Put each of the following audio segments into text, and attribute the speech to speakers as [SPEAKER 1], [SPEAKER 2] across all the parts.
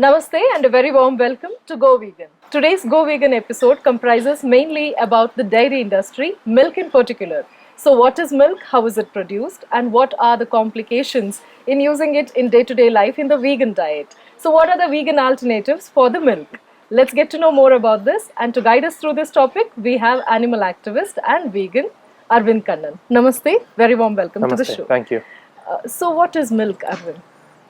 [SPEAKER 1] Namaste and a very warm welcome to Go Vegan. Today's Go Vegan episode comprises mainly about the dairy industry, milk in particular. So what is milk, how is it produced, and what are the complications in using it in day-to-day life in the vegan diet? So what are the vegan alternatives for the milk? Let's get to know more about this, and to guide us through this topic, we have animal activist and vegan Arvind Kannan. Namaste, very warm welcome to the show.
[SPEAKER 2] Thank you.
[SPEAKER 1] So what is milk, Arvind?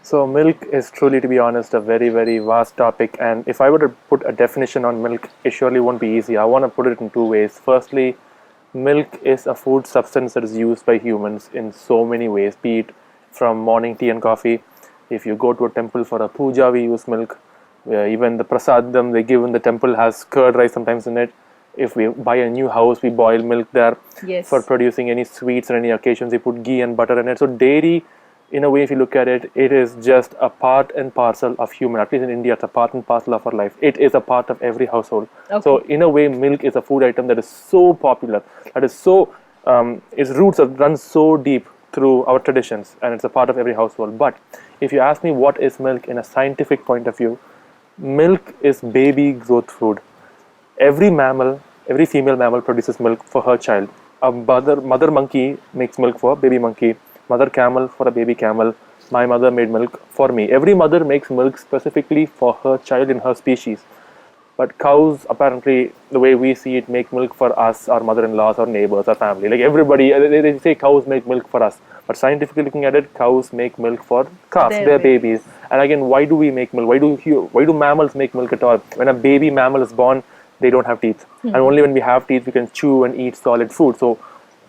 [SPEAKER 2] So milk is truly, to be honest, a very, very vast topic, and if I were to put a definition on milk, it surely won't be easy. I want to put it in two ways. Firstly, milk is a food substance that is used by humans in so many ways, be it from morning tea and coffee. If you go to a temple for a puja, we use milk. Even the prasadam they give in the temple has curd rice sometimes in it. If we buy a new house, we boil milk there.
[SPEAKER 1] Yes.
[SPEAKER 2] For producing any sweets or any occasions, we put ghee and butter in it. So dairy, in a way, if you look at it, it is just a part and parcel of human. At least in India, it's a part and parcel of our life. It is a part of every household.
[SPEAKER 1] Okay.
[SPEAKER 2] So in a way, milk is a food item that is so popular, that is so, its roots have run so deep through our traditions, and it's a part of every household. But if you ask me what is milk in a scientific point of view, milk is baby growth food. Every mammal, every female mammal produces milk for her child. A mother monkey makes milk for a baby monkey. Mother camel for a baby camel. My mother made milk for me. Every mother makes milk specifically for her child in her species. But cows, apparently, the way we see it, make milk for us, our mother-in-laws, our neighbors, our family. Like everybody, they say cows make milk for us. But scientifically looking at it, cows make milk for calves, their babies. And again, why do we make milk? Why do mammals make milk at all? When a baby mammal is born, they don't have teeth. And only when we have teeth, we can chew and eat solid food. So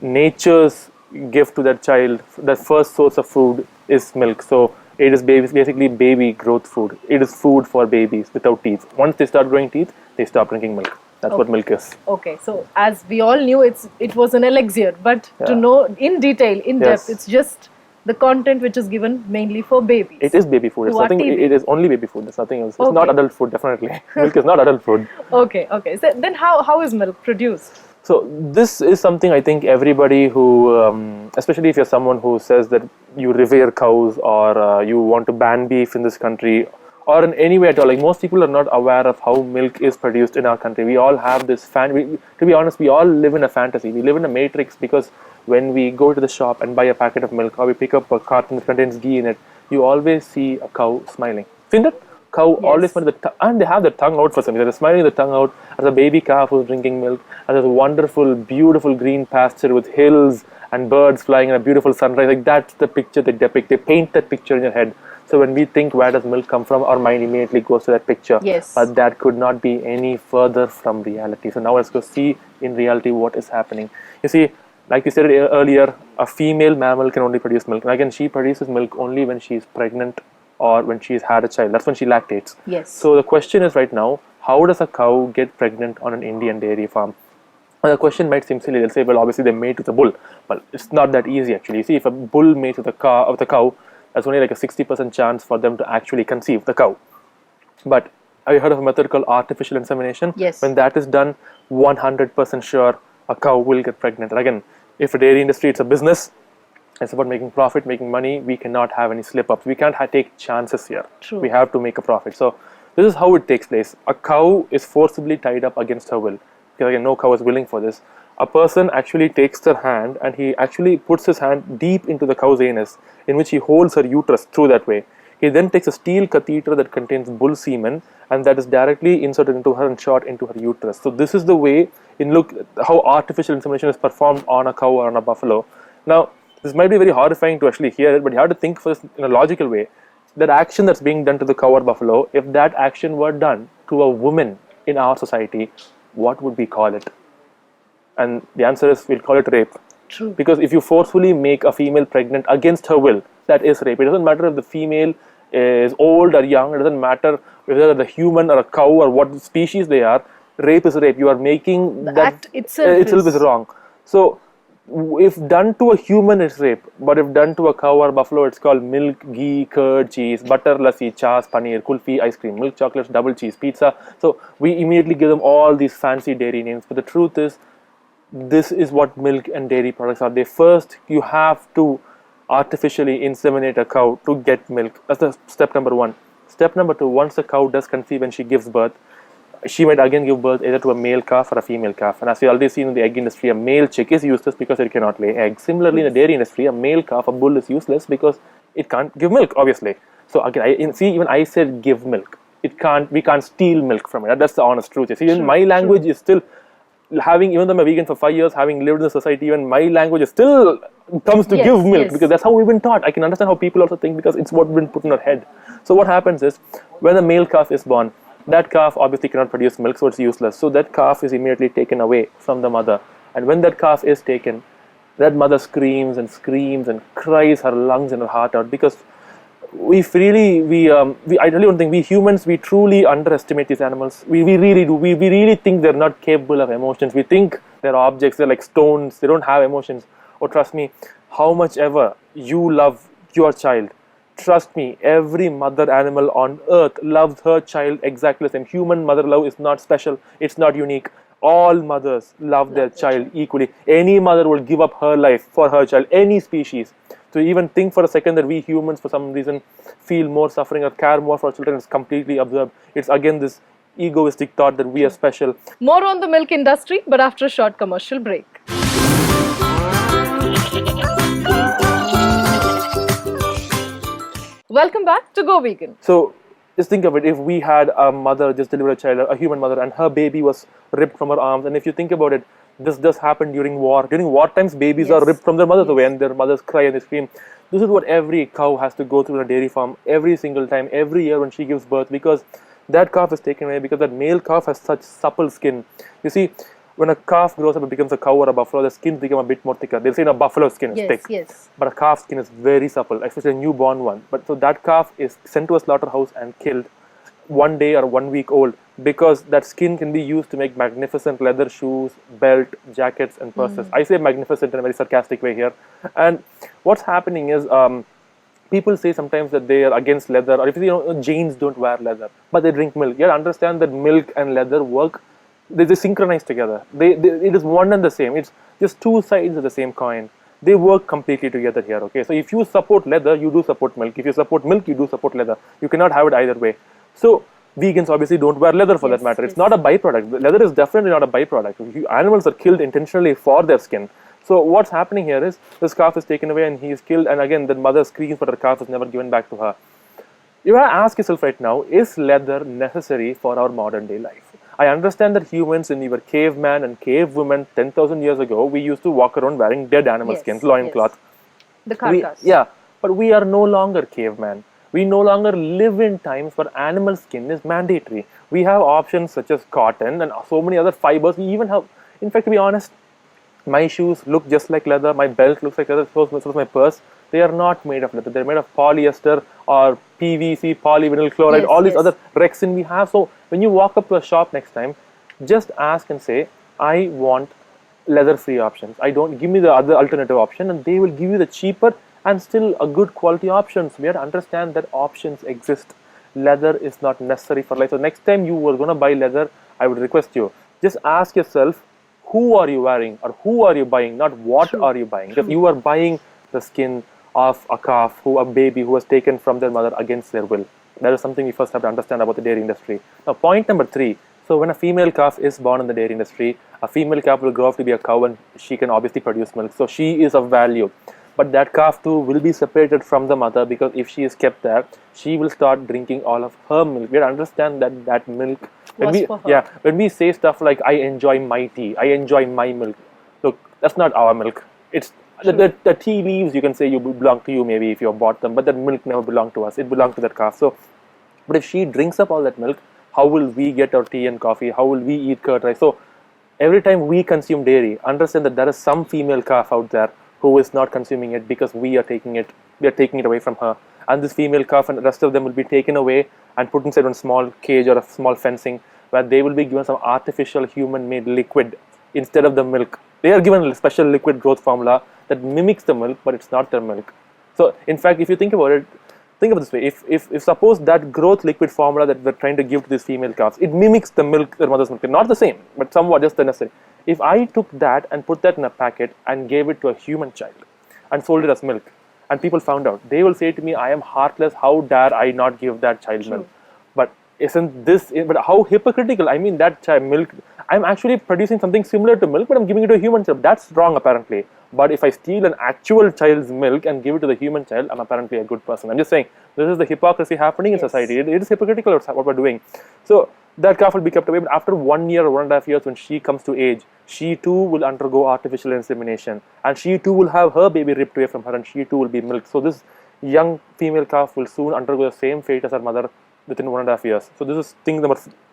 [SPEAKER 2] nature's gift to that child, the first source of food is milk. So it is basically baby growth food. It is food for babies without teeth. Once they start growing teeth, they stop drinking milk. That's what milk is.
[SPEAKER 1] Okay, so as we all knew, it was an elixir, but to know in detail, in depth, it's just the content which is given mainly for babies.
[SPEAKER 2] It is baby food. It's nothing. It is only baby food. There's nothing else. It's not adult food, definitely. Milk is not adult food.
[SPEAKER 1] Okay. So then how is milk produced?
[SPEAKER 2] So this is something I think everybody who, especially if you're someone who says that you revere cows or you want to ban beef in this country or in any way at all, like most people are not aware of how milk is produced in our country. We all have this to be honest, we all live in a fantasy. We live in a matrix because when we go to the shop and buy a packet of milk or we pick up a carton that contains ghee in it, you always see a cow smiling. Seen that? Cow always smiling, and they have the tongue out for some reason. They're smiling the tongue out as a baby calf who's drinking milk. And there's a wonderful, beautiful green pasture with hills and birds flying and a beautiful sunrise. Like that's the picture they depict. They paint that picture in your head. So when we think where does milk come from, our mind immediately goes to that picture.
[SPEAKER 1] Yes.
[SPEAKER 2] But that could not be any further from reality. So now let's go see in reality what is happening. You see, like you said earlier, a female mammal can only produce milk. And again, she produces milk only when she is pregnant or when she's had a child. That's when she lactates.
[SPEAKER 1] Yes.
[SPEAKER 2] So the question is right now, how does a cow get pregnant on an Indian dairy farm? And the question might seem silly. They'll say, well, obviously they mate with a bull. But it's not that easy actually. You see, if a bull mates with a cow, there's only like a 60% chance for them to actually conceive the cow. But have you heard of a method called artificial insemination?
[SPEAKER 1] Yes.
[SPEAKER 2] When that is done, 100% sure a cow will get pregnant. And again, if a dairy industry, it's a business, it's about making profit, making money. We cannot have any slip-ups. We can't take chances here.
[SPEAKER 1] True.
[SPEAKER 2] We have to make a profit. So this is how it takes place. A cow is forcibly tied up against her will. Because again, no cow is willing for this. A person actually takes their hand and he actually puts his hand deep into the cow's anus, in which he holds her uterus through that way. He then takes a steel catheter that contains bull semen and that is directly inserted into her and shot into her uterus. So this is the way, look how artificial insemination is performed on a cow or on a buffalo. Now, this might be very horrifying to actually hear it, but you have to think first in a logical way. That action that's being done to the cow or buffalo, if that action were done to a woman in our society, what would we call it? And the answer is, we'll call it rape.
[SPEAKER 1] True.
[SPEAKER 2] Because if you forcefully make a female pregnant against her will, that is rape. It doesn't matter if the female is old or young. It doesn't matter whether the human or a cow or what species they are. Rape is rape. You are making
[SPEAKER 1] the
[SPEAKER 2] that
[SPEAKER 1] act itself
[SPEAKER 2] is wrong. So if done to a human, it's rape. But if done to a cow or buffalo, it's called milk, ghee, curd, cheese, butter, lassi, chas, paneer, kulfi, ice cream, milk chocolates, double cheese, pizza. So we immediately give them all these fancy dairy names. But the truth is, this is what milk and dairy products are. You have to artificially inseminate a cow to get milk. That's the step number one. Step number 2, once the cow does conceive and she gives birth, she might again give birth either to a male calf or a female calf. And as we already seen in the egg industry, a male chick is useless because it cannot lay eggs. Similarly, in the dairy industry, a male calf, a bull, is useless because it can't give milk, obviously. So again, even I said give milk. We can't steal milk from it. That's the honest truth. See, even my language is still even though I'm a vegan for 5 years, having lived in the society, even my language is still comes to give milk because that's how we've been taught. I can understand how people also think because it's what's been put in our head. So what happens is when the male calf is born, that calf obviously cannot produce milk, so it's useless. So that calf is immediately taken away from the mother. And when that calf is taken, that mother screams and cries her lungs and her heart out because I really don't think we humans, we truly underestimate these animals. We really do. We really think they're not capable of emotions. We think they're objects, they're like stones, they don't have emotions. Oh, trust me, how much ever you love your child, trust me, every mother animal on earth loves her child exactly the same. Human mother love is not special, it's not unique. All mothers love their child equally. Any mother will give up her life for her child, any species. To even think for a second that we humans for some reason feel more suffering or care more for our children is completely absurd. It's again this egoistic thought that we are special.
[SPEAKER 1] More on the milk industry, but after a short commercial break. Welcome back to Go Vegan.
[SPEAKER 2] So just think of it, if we had a mother just deliver a child, a human mother, and her baby was ripped from her arms, and if you think about it, this does happen during war. During war times, babies are ripped from their mothers away and their mothers cry and they scream. This is what every cow has to go through in a dairy farm every single time, every year when she gives birth, because that calf is taken away because that male calf has such supple skin. You see, when a calf grows up and becomes a cow or a buffalo, the skin becomes a bit more thicker. They'll say a buffalo skin is thick, but a calf skin is very supple, especially a newborn one. But so that calf is sent to a slaughterhouse and killed 1 day or 1 week old because that skin can be used to make magnificent leather shoes, belt, jackets, and purses. I say magnificent in a very sarcastic way here. And what's happening is people say sometimes that they are against leather, or if Jains don't wear leather, but they drink milk. You have to understand that milk and leather work. They synchronize together. It is one and the same. It's just two sides of the same coin. They work completely together here. Okay, so if you support leather, you do support milk. If you support milk, you do support leather. You cannot have it either way. So vegans obviously don't wear leather for that matter. It's not a byproduct. Leather is definitely not a byproduct. Animals are killed intentionally for their skin. So what's happening here is this calf is taken away and he is killed, and again the mother screams, but her calf is never given back to her. You have to ask yourself right now, is leather necessary for our modern day life? I understand that humans, when we were caveman and cave women 10,000 years ago, we used to walk around wearing dead animal skins, loincloth.
[SPEAKER 1] The carcass.
[SPEAKER 2] But we are no longer caveman. We no longer live in times where animal skin is mandatory. We have options such as cotton and so many other fibers. We even have, in fact, to be honest, my shoes look just like leather, my belt looks like leather, so does my purse. They are not made of leather. They're made of polyester or PVC, polyvinyl chloride, all these other rexin we have. So when you walk up to a shop next time, just ask and say, I want leather-free options. Give me the other alternative option, and they will give you the cheaper and still a good quality option. So we have to understand that options exist. Leather is not necessary for life. So next time you were going to buy leather, I would request you, just ask yourself, who are you wearing or who are you buying, not what are you buying. Because you are buying the skin of a calf, a baby who was taken from their mother against their will. That is something we first have to understand about the dairy industry. Now, point number 3. So when a female calf is born in the dairy industry, a female calf will grow up to be a cow and she can obviously produce milk. So she is of value. But that calf too will be separated from the mother, because if she is kept there, she will start drinking all of her milk. We have to understand that milk, when we say stuff like, I enjoy my tea, I enjoy my milk, look, that's not our milk. It's the tea leaves, you can say, you belong to you maybe if you have bought them, but that milk never belonged to us. It belonged to that calf. So, but if she drinks up all that milk, how will we get our tea and coffee? How will we eat curd rice? So every time we consume dairy, understand that there is some female calf out there who is not consuming it because we are taking it away from her. And this female calf and the rest of them will be taken away and put inside one small cage or a small fencing where they will be given some artificial human-made liquid instead of the milk. They are given a special liquid growth formula that mimics the milk, but it's not their milk. So in fact, if you think about it, think of it this way, if suppose that growth liquid formula that we're trying to give to these female calves, it mimics the milk, their mother's milk. Not the same, but somewhat just the necessary. If I took that and put that in a packet and gave it to a human child and sold it as milk, and people found out, they will say to me, I am heartless, how dare I not give that child milk? But isn't this, but how hypocritical? I mean, that child milk, I'm actually producing something similar to milk, but I'm giving it to a human child. That's wrong apparently. But if I steal an actual child's milk and give it to the human child, I'm apparently a good person. I'm just saying, this is the hypocrisy happening in society. It is hypocritical what we're doing. So that calf will be kept away, but after 1 year or 1.5 years, when she comes to age, she too will undergo artificial insemination, and she too will have her baby ripped away from her, and she too will be milked. So this young female calf will soon undergo the same fate as her mother within 1.5 years. So this is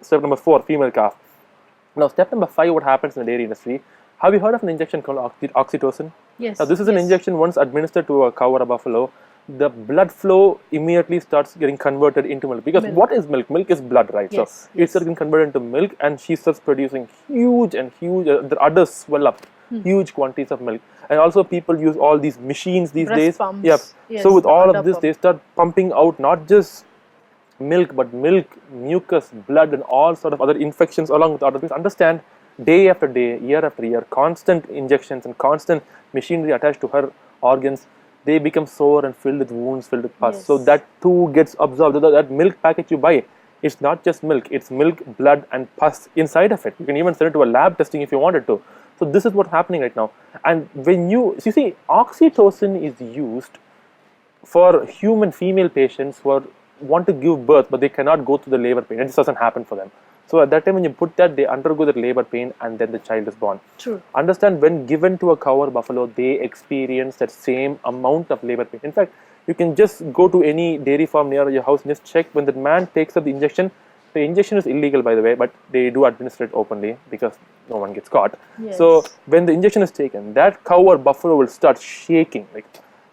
[SPEAKER 2] step number 4, female calf. Now step number 5, what happens in the dairy industry? Have you heard of an injection called oxytocin?
[SPEAKER 1] Yes.
[SPEAKER 2] Now this is an injection once administered to a cow or a buffalo. The blood flow immediately starts getting converted into milk, because what is milk? Milk is blood, right? So it starts getting converted into milk, and she starts producing huge the udders swell up, huge quantities of milk. And also people use all these machines these days.
[SPEAKER 1] Pumps.
[SPEAKER 2] Yep.
[SPEAKER 1] Yes,
[SPEAKER 2] so with all of this,
[SPEAKER 1] pump.
[SPEAKER 2] they start pumping out not just milk, but milk, mucus, blood, and all sort of other infections along with other things. Understand, day after day, year after year, constant injections and constant machinery attached to her organs, they become sore and filled with wounds, filled with pus. So that too gets absorbed. That milk packet you buy, it's not just milk, it's milk, blood, and pus inside of it. You can even send it to a lab testing if you wanted to. So this is what's happening right now. And when you see, oxytocin is used for human female patients who want to give birth, but they cannot go through the labor pain. It just doesn't happen for them. So at that time, when you put that, they undergo the labor pain, and then the child is born.
[SPEAKER 1] True.
[SPEAKER 2] Understand, when given to a cow or buffalo, they experience that same amount of labor pain. In fact, you can just go to any dairy farm near your house and just check. When the man takes up the injection is illegal, by the way, but they do administer it openly because no one gets caught. So when the injection is taken, that cow or buffalo will start shaking,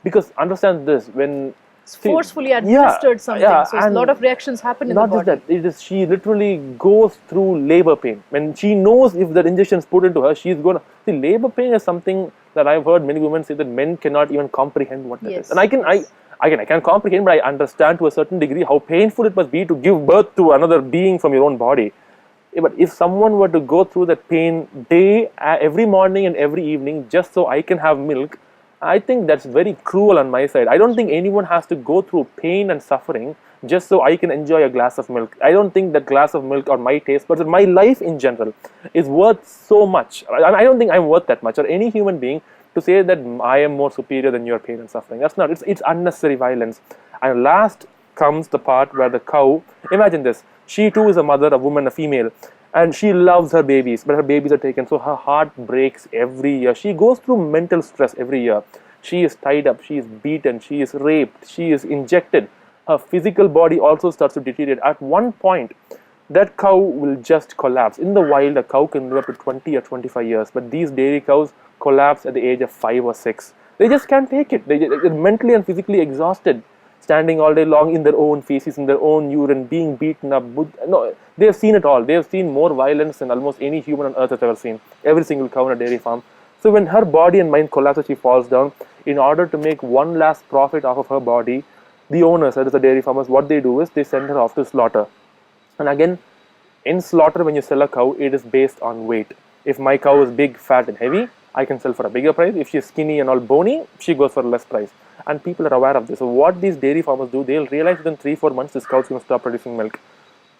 [SPEAKER 2] because understand this, when
[SPEAKER 1] forcefully administered something, so a lot of reactions happen in the body.
[SPEAKER 2] Not just that, she literally goes through labor pain. When she knows if that injection is put into her, she's going to see. Labor pain is something that I've heard many women say that men cannot even comprehend what that is. And I can comprehend, but I understand to a certain degree how painful it must be to give birth to another being from your own body. But if someone were to go through that pain every morning and every evening just so I can have milk, I think that's very cruel on my side. I don't think anyone has to go through pain and suffering just so I can enjoy a glass of milk. I don't think that glass of milk or my taste, but my life in general is worth so much. I don't think I'm worth that much, or any human being, to say that I am more superior than your pain and suffering. That's not. It's unnecessary violence. And last comes the part where the cow, imagine this, she too is a mother, a woman, a female, and she loves her babies, but her babies are taken, so her heart breaks every year. She goes through mental stress every year. She is tied up, she is beaten, she is raped, she is injected. Her physical body also starts to deteriorate. At one point, that cow will just collapse. In the wild, a cow can live up to 20 or 25 years, but these dairy cows collapse at the age of 5 or 6. They just can't take it. They're mentally and physically exhausted, standing all day long in their own feces, in their own urine, being beaten up. No, they have seen it all. They have seen more violence than almost any human on earth has ever seen. Every single cow in a dairy farm. So when her body and mind collapses, she falls down. In order to make one last profit off of her body, the owners, that is the dairy farmers, what they do is they send her off to slaughter. And again, in slaughter, when you sell a cow, it is based on weight. If my cow is big, fat, and heavy, I can sell for a bigger price. If she is skinny and all bony, she goes for a less price. And people are aware of this. So what these dairy farmers do, they'll realize within 3-4 months this cow is going to stop producing milk.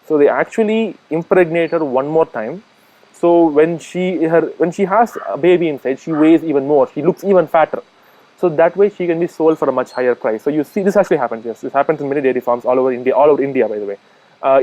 [SPEAKER 2] So they actually impregnate her one more time. So when she has a baby inside, she weighs even more. She looks even fatter. So that way she can be sold for a much higher price. So you see, this actually happens. Yes, this happens in many dairy farms all over India, by the way.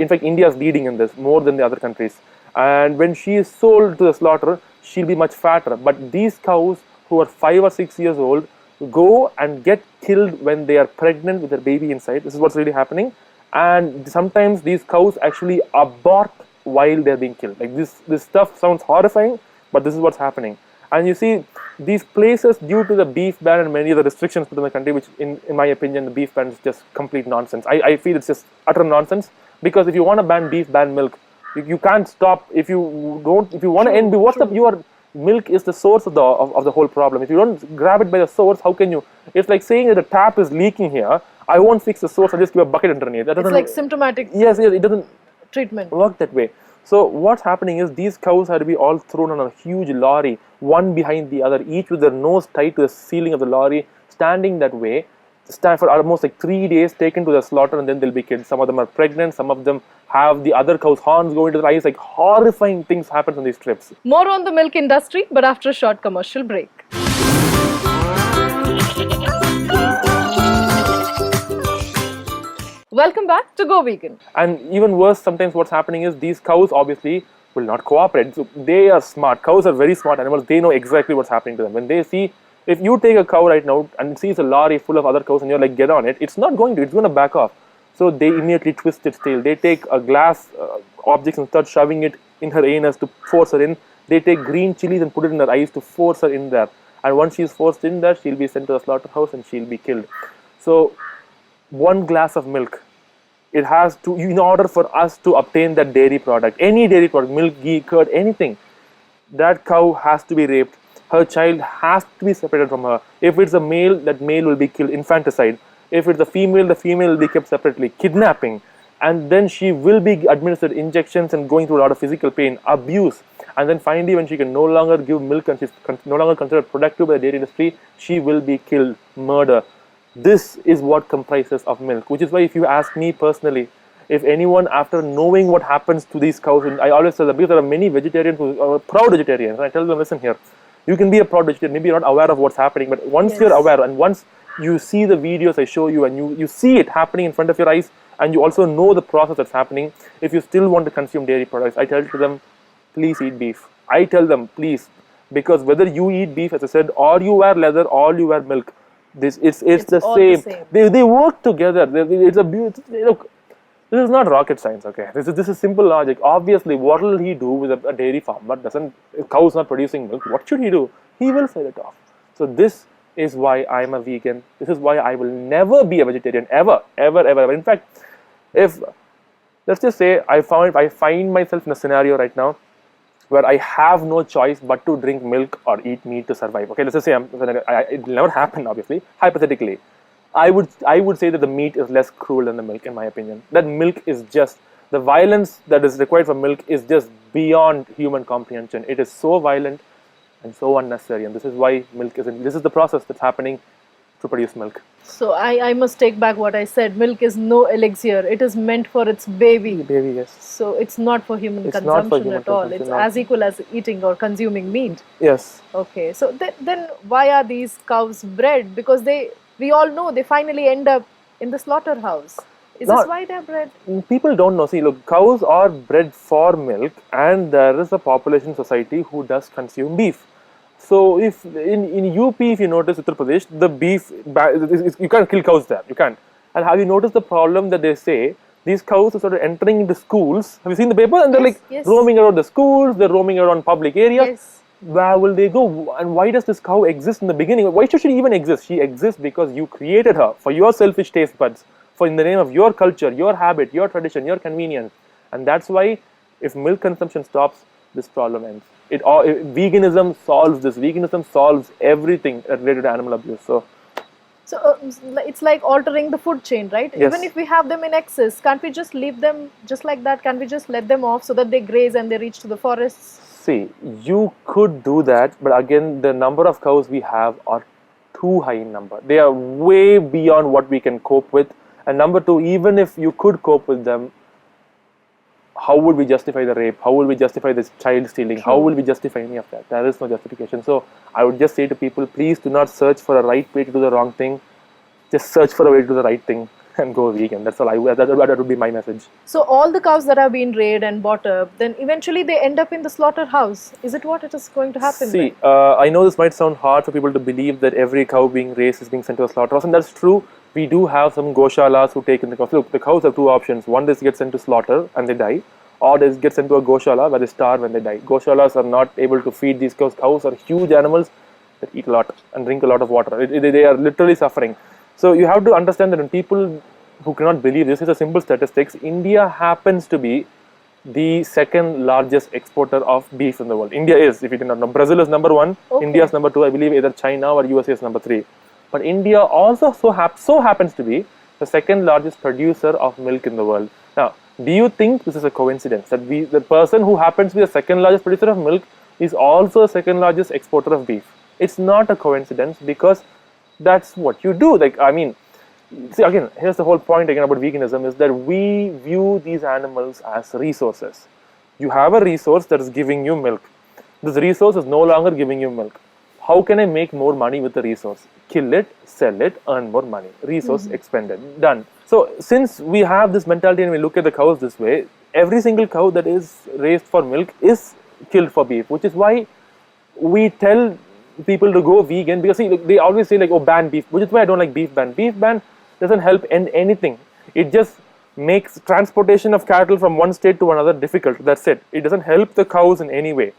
[SPEAKER 2] In fact, India is leading in this more than the other countries. And when she is sold to the slaughter, she'll be much fatter. But these cows who are 5 or 6 years old go and get killed when they are pregnant with their baby inside. This is what's really happening. And sometimes these cows actually abort while they're being killed. Like this stuff sounds horrifying, but this is what's happening. And you see, these places, due to the beef ban and many of the restrictions put in the country, which in my opinion, the beef ban is just complete nonsense. I feel it's just utter nonsense, because if you want to ban beef, ban milk. You can't stop. If you want to end, your milk is the source of the whole problem. If you don't grab it by the source, how can you? It's like saying that the tap is leaking here. I won't fix the source. I'll just give a bucket underneath.
[SPEAKER 1] It's like symptomatic.
[SPEAKER 2] Yes, it doesn't
[SPEAKER 1] treatment
[SPEAKER 2] work that way. So what's happening is these cows had to be all thrown on a huge lorry, one behind the other, each with their nose tied to the ceiling of the lorry, standing that way. stand for almost like 3 days, taken to the slaughter, and then they'll be killed. Some of them are pregnant, some of them have the other cow's horns going into their eyes. Like horrifying things happen on these trips.
[SPEAKER 1] More on the milk industry, but after a short commercial break. Welcome back to Go Vegan.
[SPEAKER 2] And even worse, sometimes what's happening is these cows obviously will not cooperate. So they are smart. Cows are very smart animals. They know exactly what's happening to them. When they see, if you take a cow right now and sees a lorry full of other cows and you're like, get on it, it's not going to, it's going to back off. So they immediately twist its tail. They take a glass object and start shoving it in her anus to force her in. They take green chilies and put it in her eyes to force her in there. And once she's forced in there, she'll be sent to a slaughterhouse and she'll be killed. So one glass of milk, it has to, in order for us to obtain that dairy product, any dairy product, milk, ghee, curd, anything, that cow has to be raped. Her child has to be separated from her. If it's a male, that male will be killed, infanticide. If it's a female, the female will be kept separately, kidnapping. And then she will be administered injections and going through a lot of physical pain, abuse. And then finally, when she can no longer give milk and she's no longer considered productive by the dairy industry, she will be killed, murder. This is what comprises of milk, which is why if you ask me personally, if anyone after knowing what happens to these cows, and I always say that because there are many vegetarians who are proud vegetarians, and I tell them, listen here, you can be a proud vegetarian, maybe you're not aware of what's happening, but once you're aware and once you see the videos I show you and you see it happening in front of your eyes and you also know the process that's happening, if you still want to consume dairy products, I tell to them, please eat beef. I tell them, please, because whether you eat beef, as I said, or you wear leather or you wear milk, it's the same. They work together. It's a beautiful. Look, this is not rocket science. Okay, this is simple logic. Obviously, what will he do with a dairy farmer? If cow's not producing milk, what should he do? He will sell it off. So this is why I'm a vegan. This is why I will never be a vegetarian ever. In fact, if let's just say I find myself in a scenario right now where I have no choice but to drink milk or eat meat to survive. Okay, let's just say it never happened, obviously. Hypothetically, I would say that the meat is less cruel than the milk, in my opinion. That milk is just, the violence that is required for milk is just beyond human comprehension. It is so violent and so unnecessary, and this is why milk isn't. This is the process that's happening to produce milk.
[SPEAKER 1] So I must take back what I said. Milk is no elixir. It is meant for its baby.
[SPEAKER 2] Baby, yes.
[SPEAKER 1] So it's not for human consumption at all. It's as equal as eating or consuming meat.
[SPEAKER 2] Yes.
[SPEAKER 1] Okay. So then why are these cows bred? Because we all know they finally end up in the slaughterhouse. Is this why they're bred?
[SPEAKER 2] People don't know. See, look, cows are bred for milk, and there is a population society who does consume beef. So if in UP, if you notice Uttar Pradesh, the beef, you can't kill cows there. You can't. And have you noticed the problem that they say? These cows are sort of entering into schools. Have you seen the paper? And they're roaming around the schools. They're roaming around public areas.
[SPEAKER 1] Yes.
[SPEAKER 2] Where will they go? And why does this cow exist in the beginning? Why should she even exist? She exists because you created her for your selfish taste buds, for in the name of your culture, your habit, your tradition, your convenience. And that's why if milk consumption stops, this problem ends. Veganism solves this. Veganism solves everything related to animal abuse. So
[SPEAKER 1] it's like altering the food chain, right?
[SPEAKER 2] Yes.
[SPEAKER 1] Even if we have them in excess, can't we just leave them just like that? Can't we just let them off so that they graze and they reach to the forests?
[SPEAKER 2] See, you could do that, but again, the number of cows we have are too high in number. They are way beyond what we can cope with. And number two, even if you could cope with them, how would we justify the rape? How would we justify this child stealing? How will we justify any of that? There is no justification. So I would just say to people, please do not search for a right way to do the wrong thing. Just search for a way to do the right thing and go vegan. That's all. That would be my message.
[SPEAKER 1] So all the cows that have been reared and bought up, then eventually they end up in the slaughterhouse. Is it what it is going to happen?
[SPEAKER 2] See, I know this might sound hard for people to believe that every cow being raised is being sent to a slaughterhouse, and that's true. We do have some goshalas who take in the cows. Look, the cows have two options. One is get sent to slaughter and they die, or they get sent to a goshala where they starve when they die. Goshalas are not able to feed these cows. Cows are huge animals that eat a lot and drink a lot of water. They are literally suffering. So you have to understand that when people who cannot believe this, is a simple statistics. India happens to be the second largest exporter of beef in the world. India is, if you did not know. Brazil is number one. Okay. India is number two. I believe either China or USA is number three. But India also so happens to be the second largest producer of milk in the world. Now, do you think this is a coincidence that the person who happens to be the second largest producer of milk is also the second largest exporter of beef? It's not a coincidence because that's what you do. Like, I mean, See, again, here's the whole point again about veganism is that we view these animals as resources. You have a resource that is giving you milk. This resource is no longer giving you milk. How can I make more money with the resource? Kill it, sell it, earn more money. Resource expended. Done. So, since we have this mentality and we look at the cows this way, every single cow that is raised for milk is killed for beef, which is why we tell people to go vegan, because see, they always say like, oh, ban beef, which is why I don't like beef ban. Beef ban doesn't help in anything. It just makes transportation of cattle from one state to another difficult. That's it. It doesn't help the cows in any way.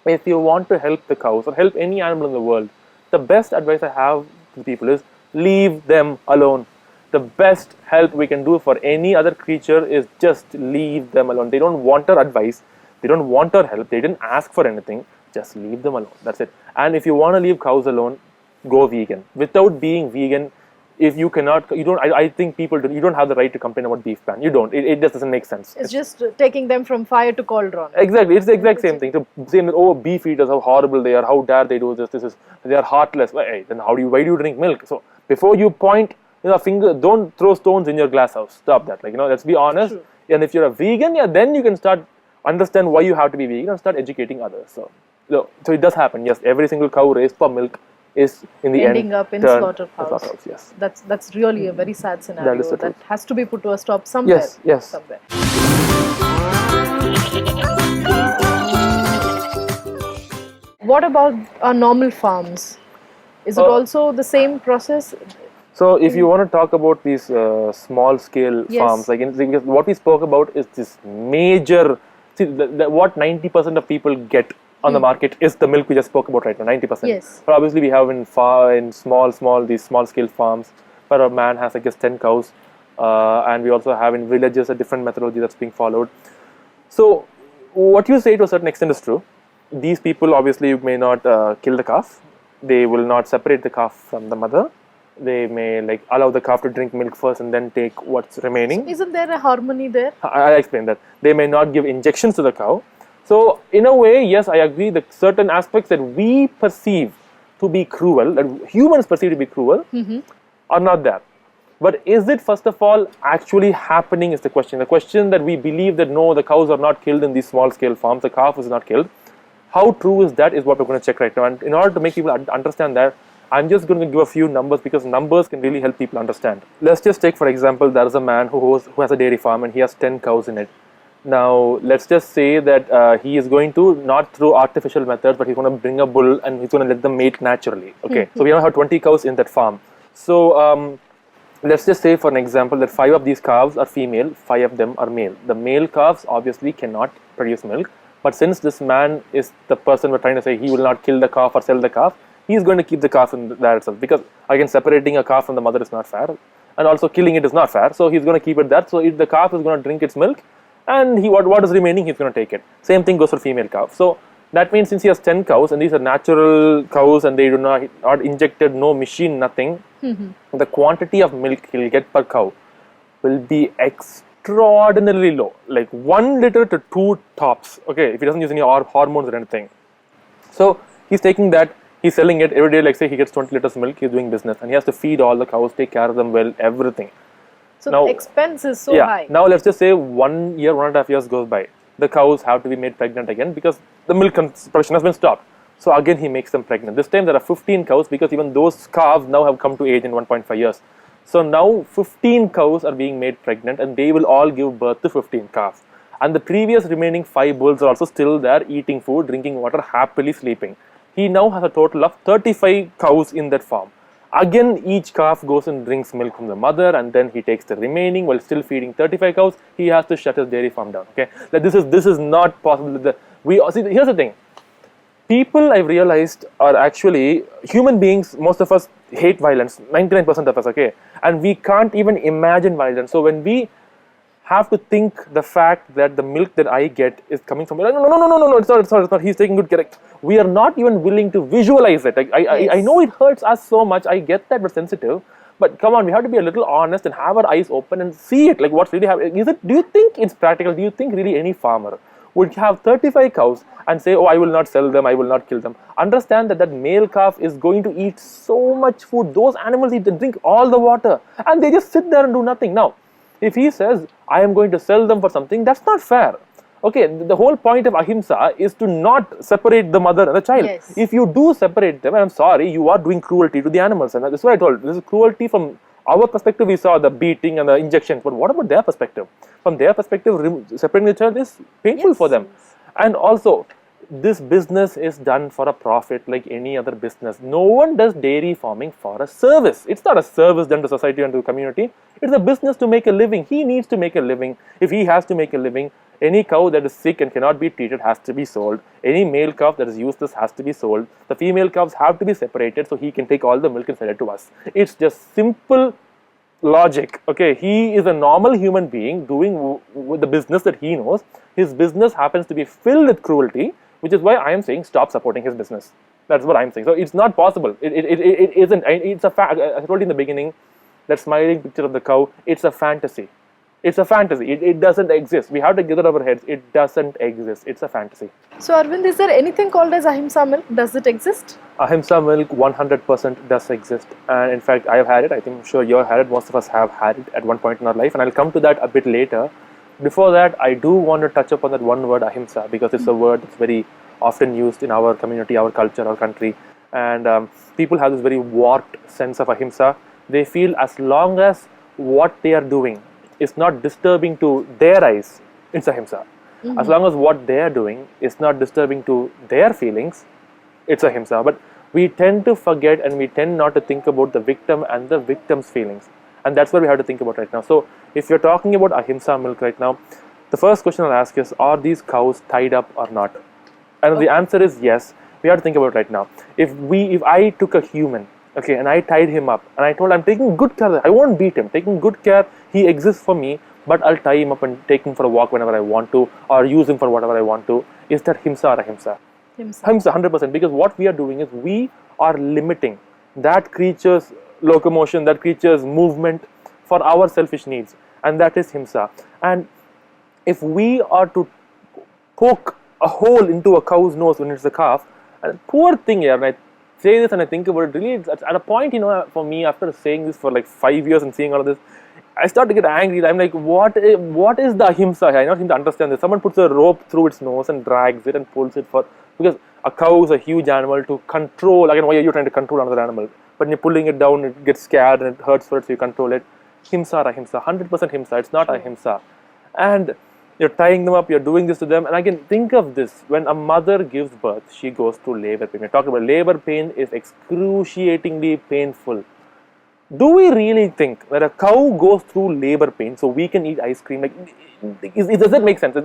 [SPEAKER 2] If you want to help the cows or help any animal in the world, the best advice I have to people is leave them alone. The best help we can do for any other creature is just leave them alone. They don't want our advice. They don't want our help. They didn't ask for anything. Just leave them alone. That's it. And if you want to leave cows alone, go vegan. Without being vegan, if you cannot, you don't. I think people do, you don't have the right to complain about beef ban. You don't. It just doesn't make sense.
[SPEAKER 1] It's just taking them from fire to cauldron.
[SPEAKER 2] Exactly. It's the exact same thing. To say, oh, beef eaters, how horrible they are. How dare they do this? They are heartless. Hey, then why do you drink milk? So before you point, finger, don't throw stones in your glass house. Stop that. Let's be honest.
[SPEAKER 1] True.
[SPEAKER 2] And if you're a vegan, then you can start understand why you have to be vegan and start educating others. So it does happen. Yes, every single cow raised for milk is in the
[SPEAKER 1] ending up in slaughterhouse.
[SPEAKER 2] Yes,
[SPEAKER 1] that's really a very sad scenario that has to be put to a stop somewhere. Somewhere. What about our normal farms? Is it also the same process?
[SPEAKER 2] So if you want to talk about these small scale farms, because what we spoke about is this major. See, what 90% of people get on the market is the milk we just spoke about right now, 90%.
[SPEAKER 1] Yes.
[SPEAKER 2] But obviously we have in these small scale farms where a man has, I guess, 10 cows. And we also have in villages a different methodology that's being followed. So what you say to a certain extent is true. These people obviously may not kill the calf. They will not separate the calf from the mother. They may allow the calf to drink milk first and then take what's remaining.
[SPEAKER 1] Isn't there a harmony there?
[SPEAKER 2] I explained that. They may not give injections to the cow. So, in a way, yes, I agree that certain aspects that we perceive to be cruel, that humans perceive to be cruel, are not there. But is it, first of all, actually happening is the question. The question that we believe that no, the cows are not killed in these small-scale farms, the calf is not killed. How true is that is what we're going to check right now. And in order to make people understand that, I'm just going to give a few numbers because numbers can really help people understand. Let's just take, for example, there is a man who has a dairy farm and he has 10 cows in it. Now, let's just say that he is going to, not through artificial methods, but he's going to bring a bull and he's going to let them mate naturally. Okay, so we now have 20 cows in that farm. So, let's just say, for an example, that 5 of these calves are female, 5 of them are male. The male calves obviously cannot produce milk, but since this man is the person we're trying to say he will not kill the calf or sell the calf, he's going to keep the calf in there itself, because again, separating a calf from the mother is not fair, and also killing it is not fair. So he's going to keep it there. So if the calf is going to drink its milk, and what is remaining, he's going to take it. Same thing goes for female calf. So that means since he has 10 cows, and these are natural cows, and they do not injected, no machine, nothing, the quantity of milk he'll get per cow will be extraordinarily low, like 1 liter to 2 tops. Okay, if he doesn't use any hormones or anything. So he's taking that, he's selling it every day. Like say he gets 20 liters milk, he's doing business, and he has to feed all the cows, take care of them well, everything.
[SPEAKER 1] So now, the expense is so high.
[SPEAKER 2] Now let's just say 1 year, 1.5 years goes by. The cows have to be made pregnant again because the milk production has been stopped. So again he makes them pregnant. This time there are 15 cows because even those calves now have come to age in 1.5 years. So now 15 cows are being made pregnant and they will all give birth to 15 calves. And the previous remaining 5 bulls are also still there eating food, drinking water, happily sleeping. He now has a total of 35 cows in that farm. Again, each calf goes and drinks milk from the mother, and then he takes the remaining while still feeding 35 cows. He has to shut his dairy farm down. Okay, this is not possible. Here's the thing. People, I've realized, are actually human beings. Most of us hate violence. 99% of us. Okay, and we can't even imagine violence. So when we have to think the fact that the milk that I get is coming from no, it's not. He's taking good care. We are not even willing to visualize it. I know it hurts us so much. I get that we're sensitive, but come on, we have to be a little honest and have our eyes open and see it. Like what's really happening? Do you think it's practical? Do you think really any farmer would have 35 cows and say, oh, I will not sell them, I will not kill them. Understand that that male calf is going to eat so much food. Those animals eat and drink all the water, and they just sit there and do nothing. Now, if he says, I am going to sell them for something, that's not fair. Okay, the whole point of ahimsa is to not separate the mother and the child.
[SPEAKER 1] Yes.
[SPEAKER 2] If you do separate them, I'm sorry, you are doing cruelty to the animals. And that's what I told. This is cruelty from our perspective. We saw the beating and the injections, but what about their perspective? From their perspective, separating the child is painful for them. And also, this business is done for a profit like any other business. No one does dairy farming for a service. It's not a service done to society and to the community. It's a business to make a living. He needs to make a living. If he has to make a living, any cow that is sick and cannot be treated has to be sold. Any male calf that is useless has to be sold. The female calves have to be separated so he can take all the milk and sell it to us. It's just simple logic. Okay, he is a normal human being doing the business that he knows. His business happens to be filled with cruelty, which is why I am saying stop supporting his business. That's what I'm saying. So it's not possible. It isn't. It's a fact. I told you in the beginning, that smiling picture of the cow, it's a fantasy. It's a fantasy. It doesn't exist. We have to get it out of our heads. It doesn't exist. It's a fantasy.
[SPEAKER 1] So Arvind, is there anything called as ahimsa milk? Does it exist?
[SPEAKER 2] Ahimsa milk 100% does exist. And in fact, I have had it. I think I'm sure you have had it. Most of us have had it at one point in our life. And I'll come to that a bit later. Before that, I do want to touch upon that one word, ahimsa, because it's a word that's very often used in our community, our culture, our country. And people have this very warped sense of ahimsa. They feel as long as what they are doing is not disturbing to their eyes, it's ahimsa. As long as what they are doing is not disturbing to their feelings, it's ahimsa. But we tend to forget and we tend not to think about the victim and the victim's feelings. And that's what we have to think about right now. So if you're talking about ahimsa milk right now, the first question I'll ask is, are these cows tied up or not? And the answer is yes. We have to think about it right now. If I took a human, okay, and I tied him up and I told I'm taking good care, I won't beat him, taking good care, he exists for me, but I'll tie him up and take him for a walk whenever I want to, or use him for whatever I want to. Is that himsa or ahimsa? Himsa, 100%. Because what we are doing is we are limiting that creature's locomotion, that creature's movement for our selfish needs, and that is himsa. And if we are to poke a hole into a cow's nose when it's a calf, and poor thing here, and I say this and I think about it, really, it's at a point, for me, after saying this for like 5 years and seeing all of this, I start to get angry. I'm like, what is the ahimsa here? I don't seem to understand this. Someone puts a rope through its nose and drags it and pulls it because a cow is a huge animal to control. Again, why are you trying to control another animal? But when you're pulling it down, it gets scared and it hurts for it, so you control it. Himsa or ahimsa, 100% himsa. It's not ahimsa. And you're tying them up, you're doing this to them. And I can think of this, when a mother gives birth, she goes through labor pain. We're talking about labor pain is excruciatingly painful. Do we really think that a cow goes through labor pain so we can eat ice cream? Does that make sense?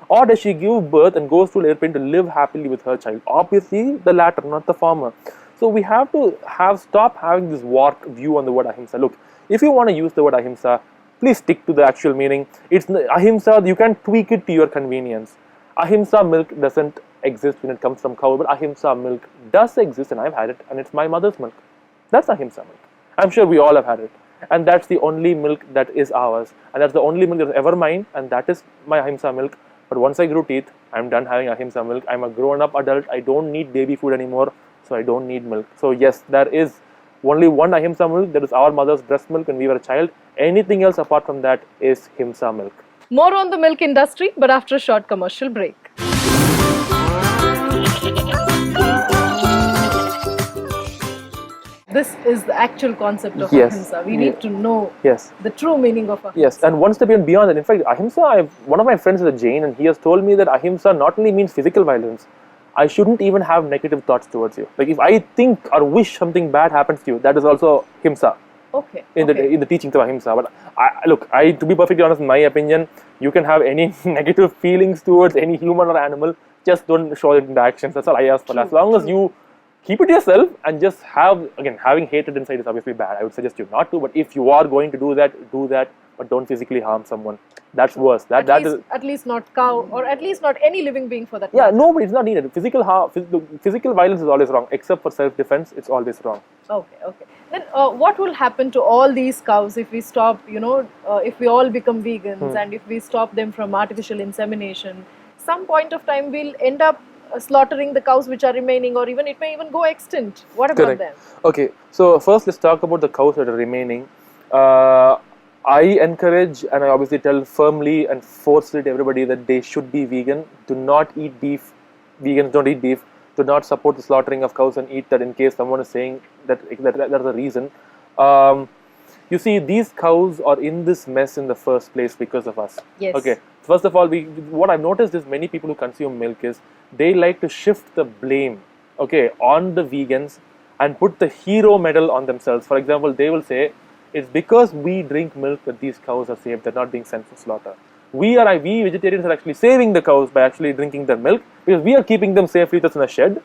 [SPEAKER 2] Or does she give birth and goes through labor pain to live happily with her child? Obviously, the latter, not the former. So we have to stop having this warped view on the word ahimsa. Look, if you want to use the word ahimsa, please stick to the actual meaning. It's ahimsa, you can tweak it to your convenience. Ahimsa milk doesn't exist when it comes from cow, but ahimsa milk does exist, and I've had it, and it's my mother's milk. That's ahimsa milk. I'm sure we all have had it. And that's the only milk that is ours. And that's the only milk that is ever mine, and that is my ahimsa milk. But once I grew teeth, I'm done having ahimsa milk. I'm a grown-up adult. I don't need baby food anymore, so I don't need milk. So yes, there is only one ahimsa milk, that is our mother's breast milk when we were a child. Anything else apart from that is himsa milk.
[SPEAKER 1] More on the milk industry, but after a short commercial break. This is the actual concept of ahimsa. We need to know the true meaning of ahimsa.
[SPEAKER 2] Yes, and one step beyond that. In fact, ahimsa, one of my friends is a Jain, and he has told me that ahimsa not only means physical violence. I shouldn't even have negative thoughts towards you. Like if I think or wish something bad happens to you, that is also himsa.
[SPEAKER 1] Okay.
[SPEAKER 2] In the teachings of ahimsa. But to be perfectly honest, in my opinion, you can have any negative feelings towards any human or animal, just don't show it in the actions. That's all I ask for. As long as you keep it yourself and just having hatred inside is obviously bad. I would suggest you not to, but if you are going to do that, but don't physically harm someone. That's worse.
[SPEAKER 1] At least not cow, or at least not any living being for that matter.
[SPEAKER 2] Yeah, no, but it's not needed. Physical violence is always wrong, except for self-defense. It's always wrong.
[SPEAKER 1] Okay. Then what will happen to all these cows if we stop, if we all become vegans and if we stop them from artificial insemination, some point of time we'll end up slaughtering the cows which are remaining, or even it may even go extinct. What about
[SPEAKER 2] Correct.
[SPEAKER 1] them?
[SPEAKER 2] Okay, so first let's talk about the cows that are remaining. I encourage and I obviously tell firmly and forcefully to everybody that they should be vegan. Do not eat beef. Vegans don't eat beef. Do not support the slaughtering of cows and eat that, in case someone is saying that that's the reason. You see, these cows are in this mess in the first place because of us.
[SPEAKER 1] Yes.
[SPEAKER 2] Okay. First of all, what I've noticed is many people who consume milk is they like to shift the blame, okay, on the vegans and put the hero medal on themselves. For example, they will say it's because we drink milk that these cows are saved. They're not being sent for slaughter. We vegetarians are actually saving the cows by actually drinking their milk because we are keeping them safely just in a shed.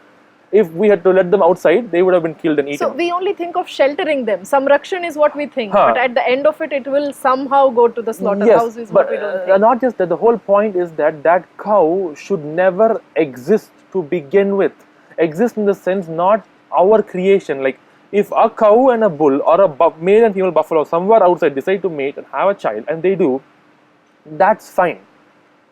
[SPEAKER 2] If we had to let them outside, they would have been killed and eaten.
[SPEAKER 1] So we only think of sheltering them. Samrakshan is what we think, but at the end of it, it will somehow go to the slaughterhouse. Is what we don't think.
[SPEAKER 2] Not just that. The whole point is that that cow should never exist to begin with. Exist in the sense not our creation. Like if a cow and a bull or a male and female buffalo somewhere outside decide to mate and have a child, and they do, that's fine.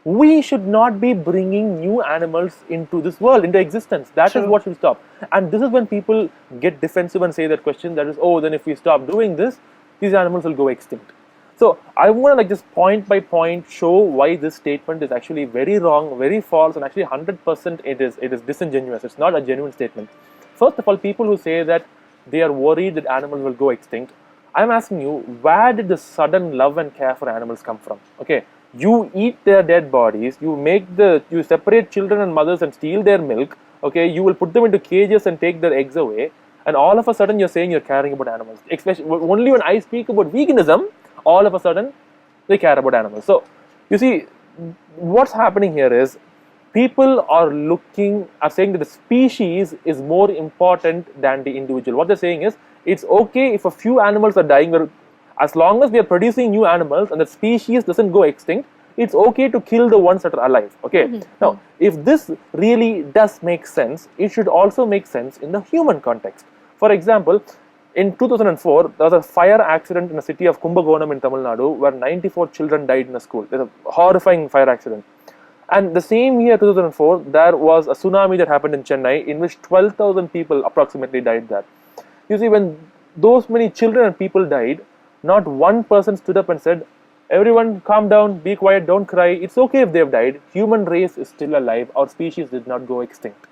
[SPEAKER 2] We should not be bringing new animals into this world, into existence. That is what should stop. And this is when people get defensive and say that question, that is, oh, then if we stop doing this, these animals will go extinct. So I want to like just point by point show why this statement is actually very wrong, very false, and actually 100% it is disingenuous. It's not a genuine statement. First of all, people who say that they are worried that animals will go extinct, I'm asking you, where did the sudden love and care for animals come from? Okay. You eat their dead bodies, you separate children and mothers and steal their milk, okay, you will put them into cages and take their eggs away, and all of a sudden you're saying you're caring about animals. Especially only when I speak about veganism, all of a sudden they care about animals. So you see, what's happening here is people are saying that the species is more important than the individual. What they're saying is, it's okay if a few animals are dying, as long as we are producing new animals and the species doesn't go extinct, it's okay to kill the ones that are alive. Okay. Now, if this really does make sense, it should also make sense in the human context. For example, in 2004, there was a fire accident in the city of Kumbakonam in Tamil Nadu where 94 children died in a school. There's a horrifying fire accident. And the same year, 2004, there was a tsunami that happened in Chennai in which 12,000 people approximately died there. You see, when those many children and people died, not one person stood up and said, everyone calm down, be quiet, don't cry, it's okay if they've died, human race is still alive, our species did not go extinct.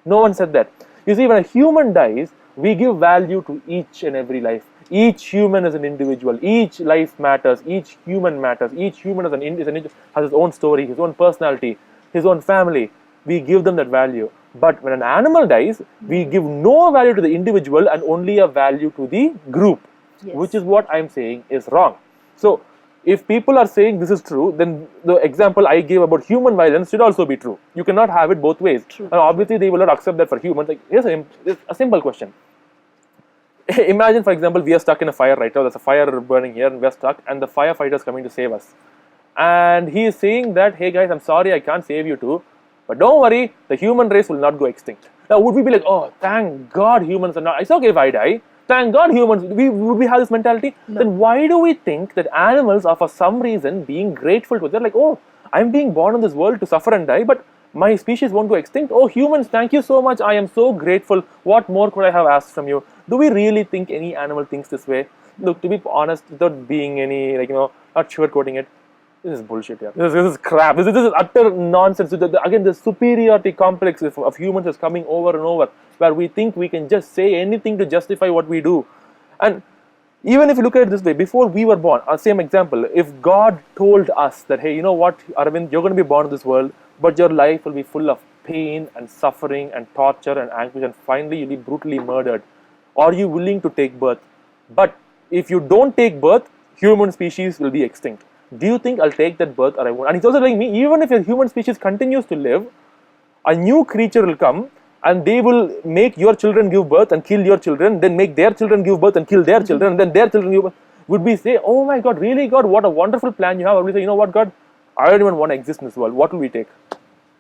[SPEAKER 2] No one said that. You see, when a human dies, we give value to each and every life. Each human is an individual, each life matters, each human matters, each human has his own story, his own personality, his own family. We give them that value. But when an animal dies, we give no value to the individual and only a value to the group. Yes. Which is what I'm saying is wrong. So, if people are saying this is true, then the example I gave about human violence should also be true. You cannot have it both ways. True. And obviously, they will not accept that for humans. Like, here's a simple question. Imagine, for example, we are stuck in a fire right now. There's a fire burning here, and we're stuck, and the firefighter is coming to save us. And he is saying that, hey guys, I'm sorry, I can't save you too, but don't worry, the human race will not go extinct. Now, would we be like, oh, thank God humans are not, it's okay if I die. Thank God humans, would we have this mentality? No. Then why do we think that animals are for some reason being grateful to it? They're like, oh, I'm being born in this world to suffer and die, but my species won't go extinct. Oh, humans, thank you so much. I am so grateful. What more could I have asked from you? Do we really think any animal thinks this way? Look, to be honest, without being any, not sugarcoating it, this is bullshit here. This is crap. This is utter nonsense. Again, the superiority complex of humans is coming over and over, where we think we can just say anything to justify what we do. And even if you look at it this way, before we were born, same example, if God told us that, hey, you know what, Arvind, you're going to be born in this world, but your life will be full of pain and suffering and torture and anguish, and finally you'll be brutally murdered. Are you willing to take birth? But if you don't take birth, human species will be extinct. Do you think I'll take that birth or I won't? And he's also telling me, even if your human species continues to live, a new creature will come and they will make your children give birth and kill your children, then make their children give birth and kill their children, and then their children give birth. Would we say, oh my God, really God, what a wonderful plan you have? Or would we say, you know what, God, I don't even want to exist in this world. What will we take?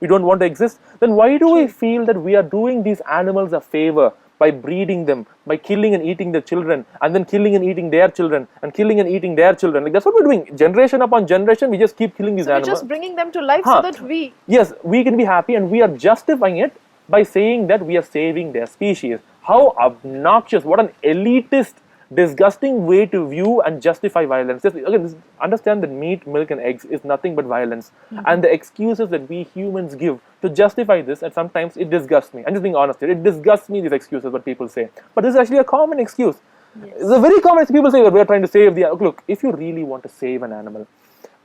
[SPEAKER 2] We don't want to exist. Then why do we feel that we are doing these animals a favor by breeding them, by killing and eating their children, and then killing and eating their children, and killing and eating their children. Like, that's what we're doing. Generation upon generation, we just keep killing these animals.
[SPEAKER 1] We're just bringing them to life so that we...
[SPEAKER 2] Yes, we can be happy, and we are justifying it by saying that we are saving their species. How obnoxious, what an elitist, disgusting way to view and justify violence. Just, again, understand that meat, milk and eggs is nothing but violence. And the excuses that we humans give to justify this, and sometimes it disgusts me. I'm just being honest here. It disgusts me, these excuses, what people say. But this is actually a common excuse.
[SPEAKER 1] Yes.
[SPEAKER 2] It's a very common excuse. People say that we are trying to save the... Look, if you really want to save an animal,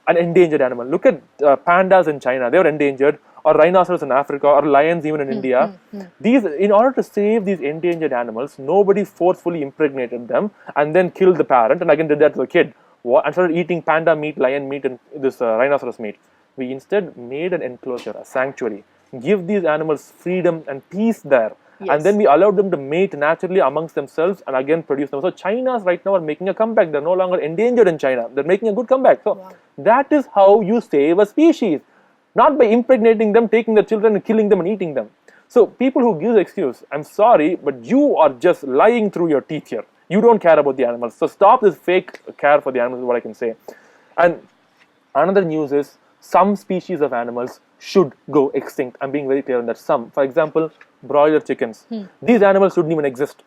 [SPEAKER 2] an endangered animal, look at pandas in China. They were endangered. Or rhinoceros in Africa, or lions even in India. These, in order to save these endangered animals, nobody forcefully impregnated them and then killed the parent, and again did that to the kid, and started eating panda meat, lion meat, and this rhinoceros meat. We instead made an enclosure, a sanctuary, give these animals freedom and peace there.
[SPEAKER 1] Yes.
[SPEAKER 2] And then we allowed them to mate naturally amongst themselves and again produce them. So China's right now are making a comeback. They're no longer endangered in China. They're making a good comeback. So that is how you save a species. Not by impregnating them, taking their children and killing them and eating them. So people who give the excuse, I'm sorry, but you are just lying through your teeth here. You don't care about the animals. So stop this fake care for the animals is what I can say. And another news is some species of animals should go extinct. I'm being very clear on that. Some, for example, broiler chickens. These animals shouldn't even exist.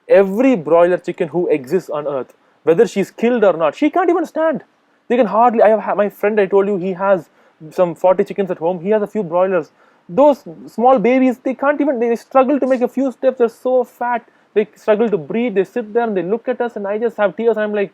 [SPEAKER 2] Every broiler chicken who exists on earth, whether she's killed or not, she can't even stand. They can hardly, I have my friend, I told you, he has some 40 chickens at home. He has a few broilers. Those small babies, they can't even, they struggle to make a few steps. They're so fat. They struggle to breathe. They sit there and they look at us, and I just have tears. I'm like,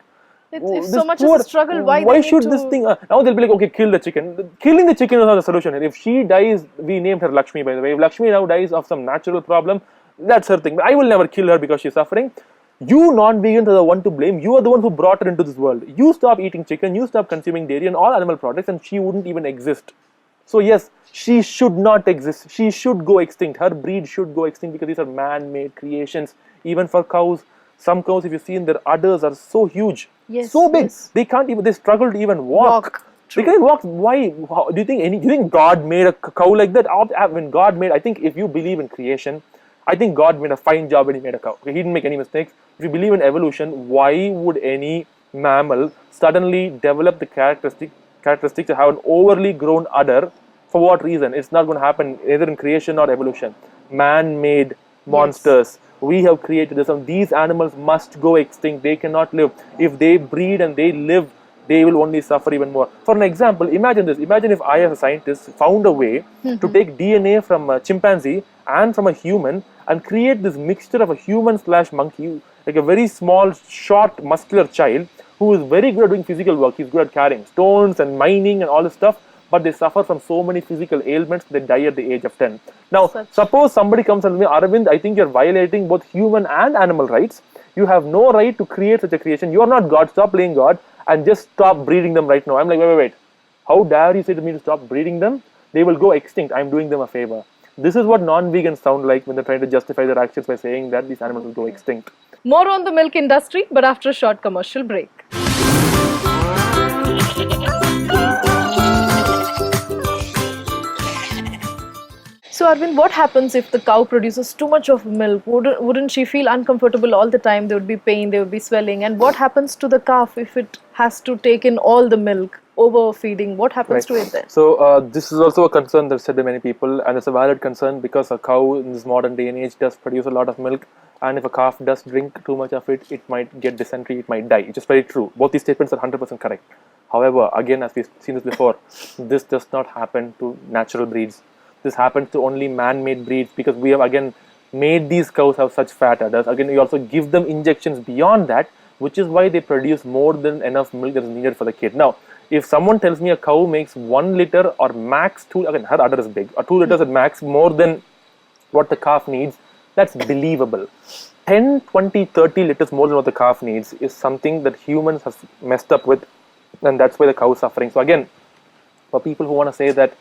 [SPEAKER 1] if so much is a struggle, why
[SPEAKER 2] should this thing... now they'll be like, okay, kill the chicken. Killing the chicken is not the solution. If she dies, we named her Lakshmi, by the way. If Lakshmi now dies of some natural problem, that's her thing. But I will never kill her because she's suffering. You non-vegans are the one to blame. You are the one who brought her into this world. You stop eating chicken, you stop consuming dairy and all animal products, and she wouldn't even exist. So yes, she should not exist. She should go extinct. Her breed should go extinct because these are man-made creations. Even for cows, some cows, if you've seen, their udders are so huge, so big. Yes. They can't even. They struggle to even walk. They can't walk. Why? Do you think God made a cow like that? When God made, I think if you believe in creation, I think God made a fine job when He made a cow. He didn't make any mistakes. If you believe in evolution, why would any mammal suddenly develop the characteristics to have an overly grown udder? For what reason? It's not going to happen either in creation or evolution. Man-made monsters. We have created this. And these animals must go extinct. They cannot live. If they breed and they live, they will only suffer even more. For an example, imagine this. Imagine if I, as a scientist, found a way to take DNA from a chimpanzee and from a human and create this mixture of a human/monkey, like a very small, short, muscular child who is very good at doing physical work. He's good at carrying stones and mining and all this stuff, but they suffer from so many physical ailments, they die at the age of 10. Now, suppose somebody comes and tells me, Arvind, I think you're violating both human and animal rights. You have no right to create such a creation. You are not God. Stop playing God and just stop breeding them right now. I'm like, wait. How dare you say to me to stop breeding them? They will go extinct. I'm doing them a favor. This is what non-vegans sound like when they're trying to justify their actions by saying that these animals will go extinct.
[SPEAKER 1] More on the milk industry, but after a short commercial break. So Arvind, what happens if the cow produces too much of milk? Wouldn't she feel uncomfortable all the time? There would be pain, there would be swelling. And what happens to the calf if it has to take in all the milk? Overfeeding, what happens to it then?
[SPEAKER 2] So this is also a concern that's said by many people, and it's a valid concern because a cow in this modern day and age does produce a lot of milk, and if a calf does drink too much of it, it might get dysentery, it might die. It's just very true. Both these statements are 100% correct. However, again, as we've seen this before, this does not happen to natural breeds. This happens to only man-made breeds because we have again made these cows have such fat udders. Again, we also give them injections beyond that, which is why they produce more than enough milk that is needed for the kid. Now, if someone tells me a cow makes 1 liter or max 2, again, her udder is big, or 2 liters at max more than what the calf needs, that's believable. 10, 20, 30 liters more than what the calf needs is something that humans have messed up with, and that's why the cow is suffering. So again, for people who want to say that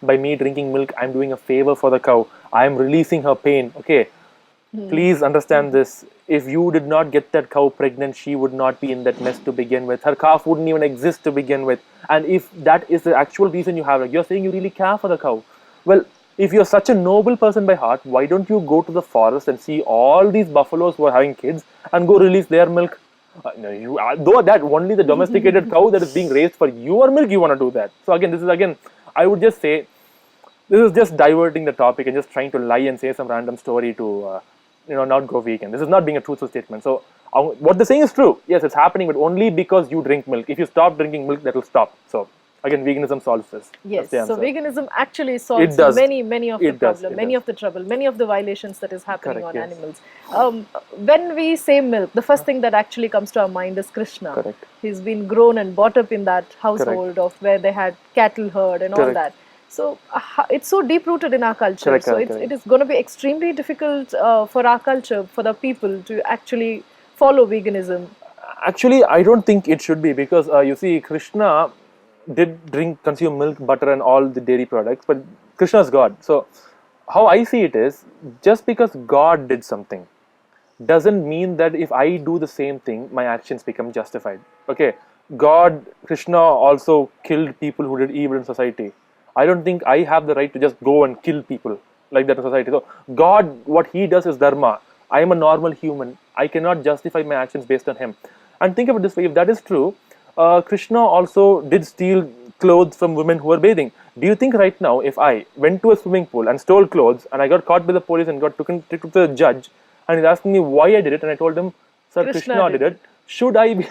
[SPEAKER 2] by me drinking milk, I'm doing a favor for the cow, I'm releasing her pain, okay, please understand this. If you did not get that cow pregnant, she would not be in that mess to begin with. Her calf wouldn't even exist to begin with. And if that is the actual reason you have, like you're saying you really care for the cow. Well, If you're such a noble person by heart, why don't you go to the forest and see all these buffaloes who are having kids and go release their milk? Though that only the domesticated cow that is being raised for your milk, you want to do that. So again, I would just say, this is just diverting the topic and just trying to lie and say some random story to, not go vegan. This is not being a truthful statement. So what they're saying is true. Yes, it's happening, but only because you drink milk. If you stop drinking milk, that will stop. So again, veganism solves this.
[SPEAKER 1] Yes, so veganism actually solves many of the problem, many of the trouble, many of the violations that is happening on animals. When we say milk, the first thing that actually comes to our mind is Krishna.
[SPEAKER 2] Correct.
[SPEAKER 1] He's been grown and brought up in that household of where they had cattle herd and all that. So it's so deep rooted in our culture. It is going to be extremely difficult for our culture, for the people to actually follow veganism.
[SPEAKER 2] Actually, I don't think it should be, because you see, Krishna did consume milk, butter and all the dairy products, but Krishna is God. So how I see it is, just because God did something doesn't mean that if I do the same thing, my actions become justified. Okay, Krishna also killed people who did evil in society. I don't think I have the right to just go and kill people like that in society. So God, what he does is dharma. I am a normal human. I cannot justify my actions based on him. And think of it this way, if that is true, Krishna also did steal clothes from women who were bathing. Do you think right now, if I went to a swimming pool and stole clothes and I got caught by the police and got taken to the judge and he's asking me why I did it, and I told him, sir, Krishna did it, should I be...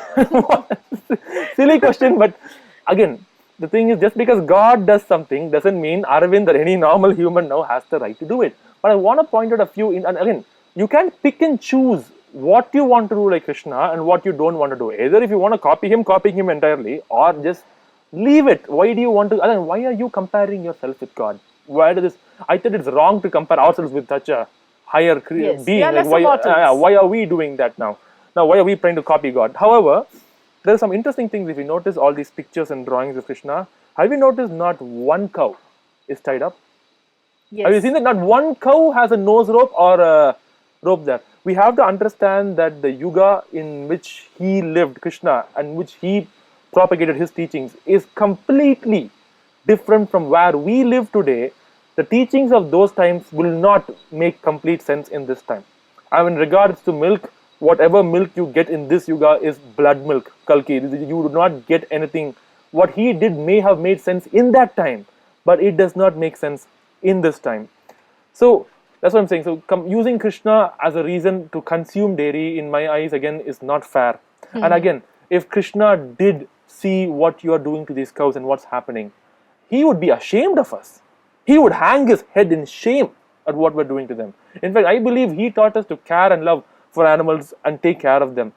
[SPEAKER 2] Silly question, but again, the thing is, just because God does something doesn't mean Arvind or any normal human now has the right to do it. But I want to point out a few, and again, you can't pick and choose what you want to do like Krishna and what you don't want to do. Either if you want to copy him entirely, or just leave it. Why do you want to? Why are you comparing yourself with God? Why does this? I think it's wrong to compare ourselves with such a higher being. Like why are we doing that now? Now, why are we trying to copy God? However, there are some interesting things. If you notice all these pictures and drawings of Krishna, have you noticed not one cow is tied up? Yes. Have you seen that? Not one cow has a nose rope or a rope there. We have to understand that the yuga in which he lived, Krishna, and which he propagated his teachings, is completely different from where we live today. The teachings of those times will not make complete sense in this time. In regards to milk, whatever milk you get in this yuga is blood milk, Kalki. You do not get anything. What he did may have made sense in that time, but it does not make sense in this time. So that's what I'm saying. So using Krishna as a reason to consume dairy, in my eyes, again, is not fair. And again, if Krishna did see what you are doing to these cows and what's happening, he would be ashamed of us. He would hang his head in shame at what we're doing to them. In fact, I believe he taught us to care and love for animals and take care of them.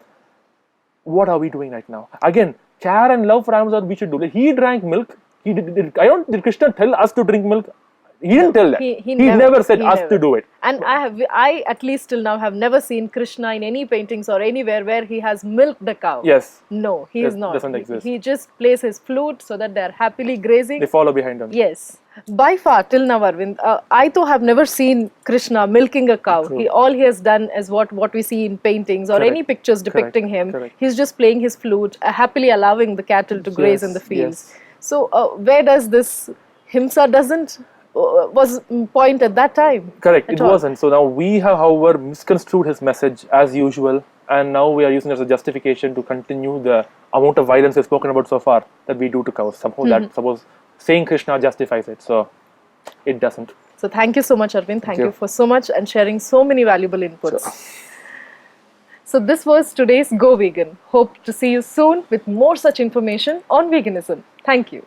[SPEAKER 2] What are we doing right now? Again, care and love for animals, we should do. He drank milk. Did Krishna tell us to drink milk? He didn't tell that. He never said us to do it.
[SPEAKER 1] And I at least till now have never seen Krishna in any paintings or anywhere where he has milked the cow.
[SPEAKER 2] Yes.
[SPEAKER 1] No, he is not.
[SPEAKER 2] Doesn't exist.
[SPEAKER 1] He just plays his flute so that they are happily grazing.
[SPEAKER 2] They follow behind him.
[SPEAKER 1] Yes. By far, till now, Arvind, I too have never seen Krishna milking a cow. All he has done is what we see in paintings or any pictures depicting him. He's just playing his flute, happily allowing the cattle to graze in the fields. So where does this himsa was point at that time?
[SPEAKER 2] Correct, it wasn't. So now we have, however, misconstrued his message as usual, and now we are using it as a justification to continue the amount of violence we've spoken about so far that we do to cows. Somehow that, suppose saying Krishna justifies it, so it doesn't.
[SPEAKER 1] So thank you so much, Arvind. Thank you for so much and sharing so many valuable inputs. Sure. So this was today's Go Vegan. Hope to see you soon with more such information on veganism. Thank you.